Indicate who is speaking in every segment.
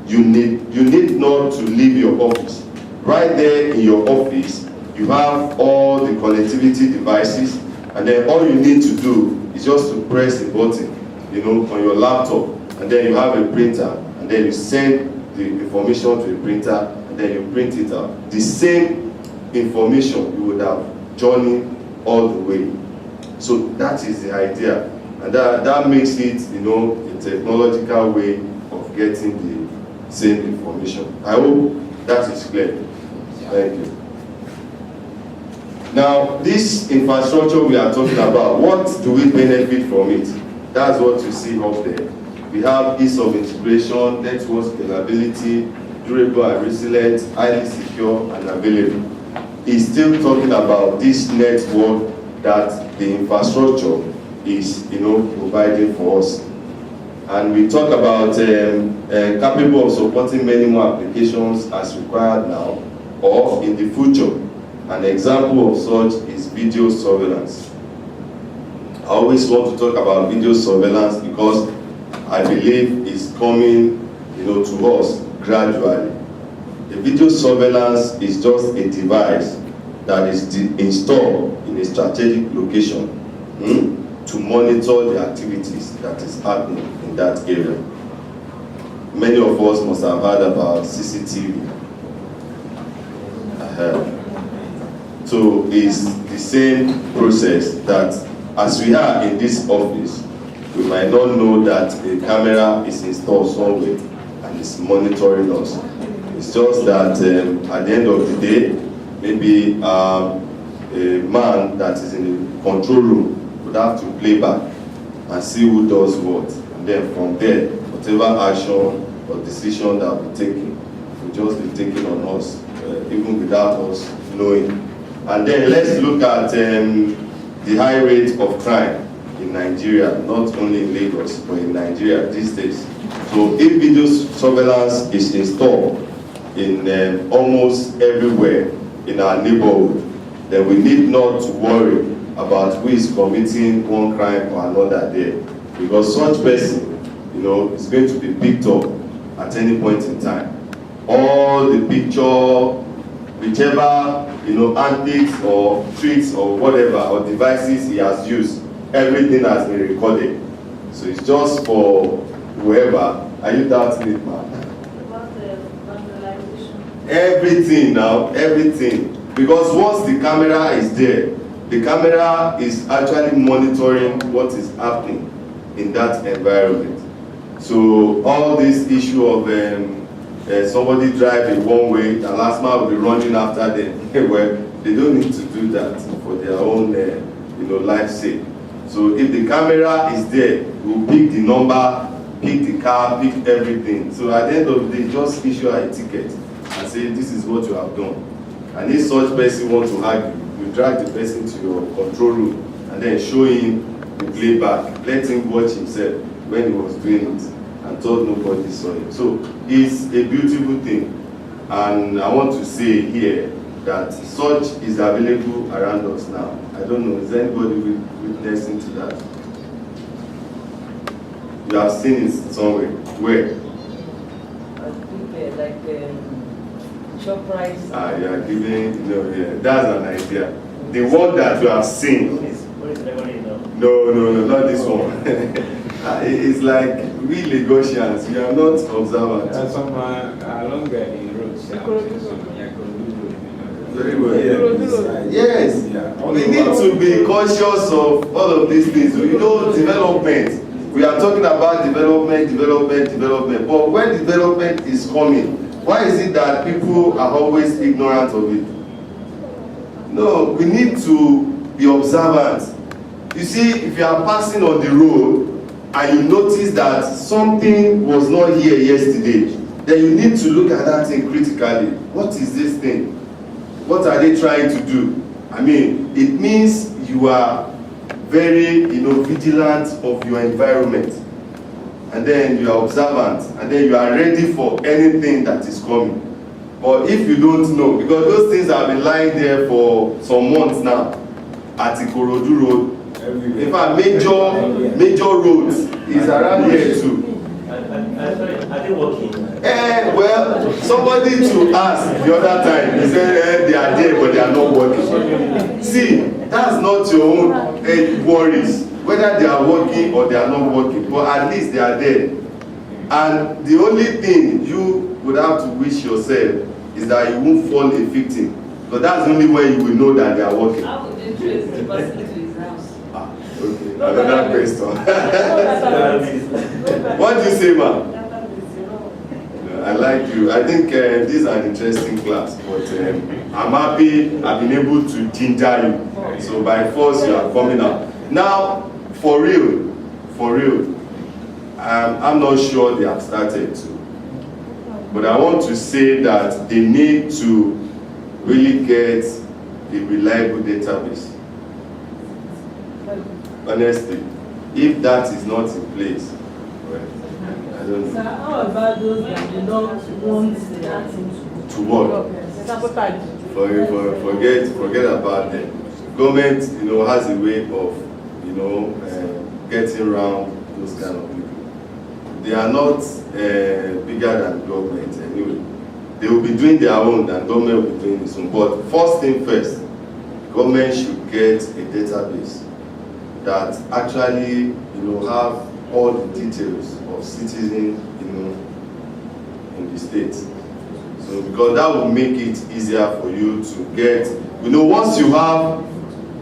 Speaker 1: you need not to leave your office. Right there in your office, you have all the connectivity devices, and then all you need to do is just to press a button, on your laptop, and then you have a printer, and then you send the information to a printer, and then you print it out. The same information you would have journeyed all the way. So that is the idea, and that makes it, a technological way of getting the same information. I hope that is clear. Thank you. Now, this infrastructure we are talking about, what do we benefit from it? That's what you see up there. We have ease of integration, network scalability, durable and resilient, highly secure and available. He's still talking about this network that the infrastructure is, providing for us. And we talk about capable of supporting many more applications as required now or in the future. An example of such is video surveillance. I always want to talk about video surveillance because I believe it's coming, to us gradually. The video surveillance is just a device that is installed in a strategic location to monitor the activities that is happening in that area. Many of us must have heard about CCTV. So it's the same process that as we are in this office, we might not know that a camera is installed somewhere and is monitoring us. It's just that at the end of the day, maybe a man that is in the control room would have to play back and see who does what. And then from there, whatever action or decision that will be taken will just be taken on us, even without us knowing. And then let's look at the high rate of crime in Nigeria, not only in Lagos, but in Nigeria these days. So if video surveillance is installed in almost everywhere in our neighborhood, then we need not to worry about who is committing one crime or another there. Because such person, is going to be picked up at any point in time. All the picture, whichever antics or tricks or whatever or devices he has used, everything has been recorded. So it's just for whoever. Are you doubting it, man?
Speaker 2: About the vandalization.
Speaker 1: Everything now, everything. Because once the camera is there, the camera is actually monitoring what is happening in that environment. So all this issue of somebody driving one way, the last man will be running after them. Well, they don't need to do that for their own, life sake. So if the camera is there, we'll pick the number, pick the car, pick everything. So at the end of the day, just issue a ticket and say, this is what you have done. And if such person wants to argue, you drag the person to your control room and then show him the playback. Let him watch himself when he was doing it and thought nobody saw it. So it's a beautiful thing. And I want to say here that such is available around us now. I don't know, is anybody witnessing to that? You have seen it somewhere. Where?
Speaker 3: I think like shop price.
Speaker 1: You are giving, that's an idea. The one that you have seen. No, not this one. It's like we Lagosians, we are not observant.
Speaker 4: Some along the roads.
Speaker 1: Very well. Yes. We need to be conscious of all of these things. Development. We are talking about development. But when development is coming, why is it that people are always ignorant of it? No, we need to be observant. You see, if you are passing on the road and you notice that something was not here yesterday, then you need to look at that thing critically. What is this thing? What are they trying to do? I mean, it means you are very, vigilant of your environment. And then you are observant. And then you are ready for anything that is coming. But if you don't know, because those things have been lying there for some months now, at Ikorodu Road, in fact, major roads is around here too.
Speaker 5: Are they working?
Speaker 1: Well, somebody to ask the other time, he said they are there but they are not working. See, that's not your own worries, whether they are working or they are not working, but at least they are there. And the only thing you would have to wish yourself is that you won't fall a victim, because that's the only way you will know that they are working.
Speaker 2: How would you trace the person to his house?
Speaker 1: Okay, another question. What do you say, ma'am? I like you. I think this is an interesting class, but I'm happy I've been able to ginger you. So by force you are coming out. Now, for real, I'm not sure they have started to. But I want to say that they need to really get a reliable database. Honestly, if that is not in place, well, I don't know.
Speaker 3: Sir, how about those that do not want that thing
Speaker 1: To what? Forget about them. Government, has a way of, getting around those kind of people. They are not bigger than government anyway. They will be doing their own, and government will be doing its own. But first thing first, government should get a database that actually, have all the details of citizens, in the state. So because that will make it easier for you to get, once you have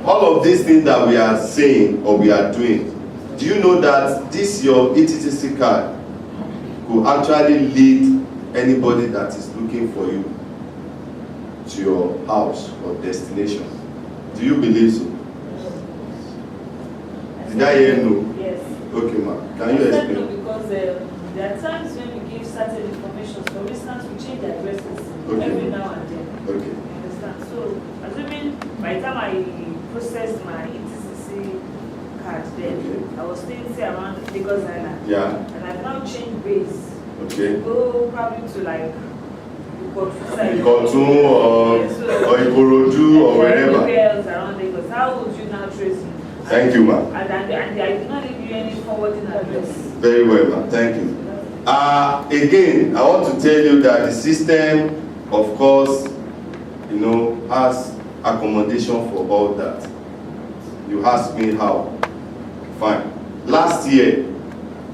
Speaker 1: all of these things that we are saying or we are doing, do you know that this your ETTC card could actually lead anybody that is looking for you to your house or destination? Do you believe so? Did I hear no?
Speaker 2: Yes.
Speaker 1: Okay, ma'am. Can you
Speaker 2: I said
Speaker 1: explain?
Speaker 2: no because there are times when we give certain information. For instance, we change the addresses every now and then.
Speaker 1: Okay.
Speaker 2: You understand? So, assuming by the time I processed my ETCC card, then I was staying around Lagos Island.
Speaker 1: Yeah.
Speaker 2: And I've now changed base.
Speaker 1: Okay.
Speaker 2: Go probably to like
Speaker 1: Ikotun or Ikorodu or wherever.
Speaker 2: Anywhere else around Lagos. How would you now trace me?
Speaker 1: Thank you, ma'am.
Speaker 2: And I did not give you any forwarding address.
Speaker 1: Very well, ma'am. Thank you. Again, I want to tell you that the system, of course, has accommodation for all that. You ask me how. Fine. Last year,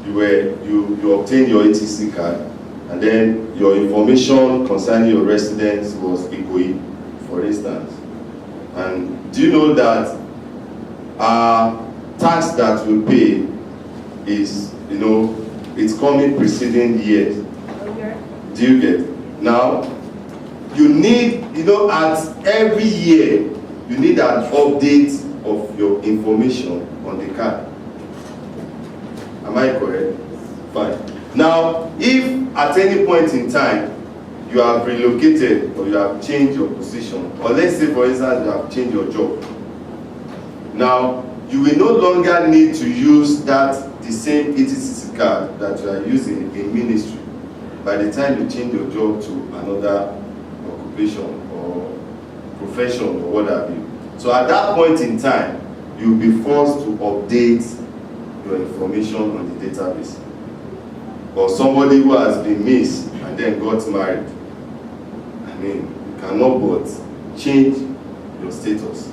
Speaker 1: you obtained your ETC card, and then your information concerning your residence was Ikoyi, for instance. And do you know that tax that we pay is, it's coming preceding years?
Speaker 2: Okay.
Speaker 1: Do you get? Now, you need, at every year, you need an update of your information on the card. Am I correct? Fine. Now, if at any point in time you have relocated or you have changed your position, or let's say for instance you have changed your job, now you will no longer need to use the same ETCC card that you are using in ministry by the time you change your job to another occupation or profession or what have you. So at that point in time, you will be forced to update your information on the database. Or somebody who has been missed and then got married, you cannot but change your status.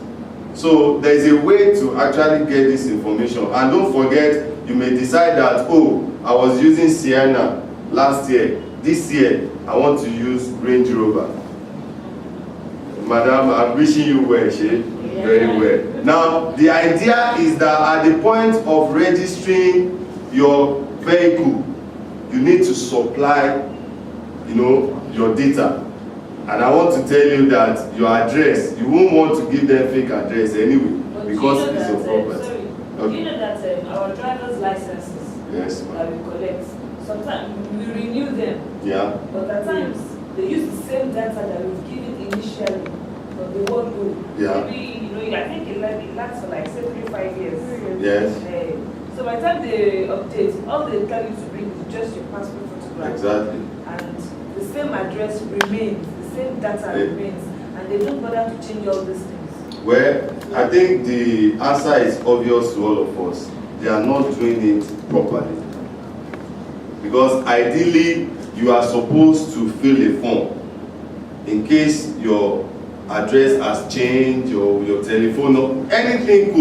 Speaker 1: So there is a way to actually get this information. And don't forget, you may decide that, oh, I was using Sienna last year. This year, I want to use Range Rover. Madam, I'm wishing you well, Shay. Very well. Now, the idea is that at the point of registering your vehicle, you need to supply, your data. And I want to tell you that your address, you won't want to give them fake address anyway, because it's your property.
Speaker 2: Do you know that our driver's licenses that we collect, sometimes we renew them.
Speaker 1: Yeah.
Speaker 2: But at times, they use the same data that we've given initially from the word go.
Speaker 1: Yeah.
Speaker 2: Maybe, I think it lasts for like, say, 3-5 years.
Speaker 1: Yes.
Speaker 2: So by the time they update, all they tell you to bring is just your passport photograph.
Speaker 1: Exactly.
Speaker 2: And the same address remains, the same data remains, and they don't bother to change all these things.
Speaker 1: Well, I think the answer is obvious to all of us. They are not doing it properly. Because ideally, you are supposed to fill a form in case your address has changed, your telephone, anything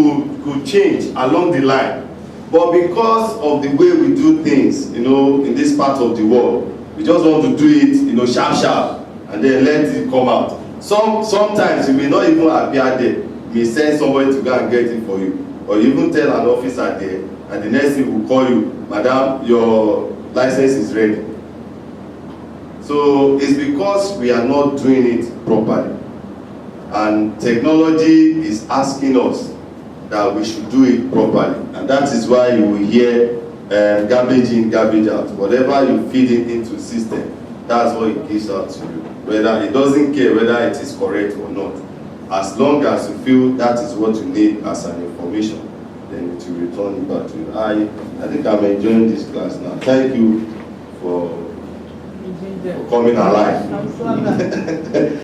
Speaker 1: could change along the line. But because of the way we do things, in this part of the world, we just want to do it, sharp, and then let it come out. Sometimes you may not even appear there. You may send somebody to go and get it for you, or you even tell an officer there, and the next thing will call you, "Madam, your license is ready." So it's because we are not doing it properly, and technology is asking us that we should do it properly, and that is why you will hear garbage in, garbage out. Whatever you feed it into the system, that's what it gives out to you. Whether it doesn't care whether it is correct or not, as long as you feel that is what you need as an information, then it will return it back to you. I think I'm enjoying this class now. Thank you for coming alive.
Speaker 3: I'm so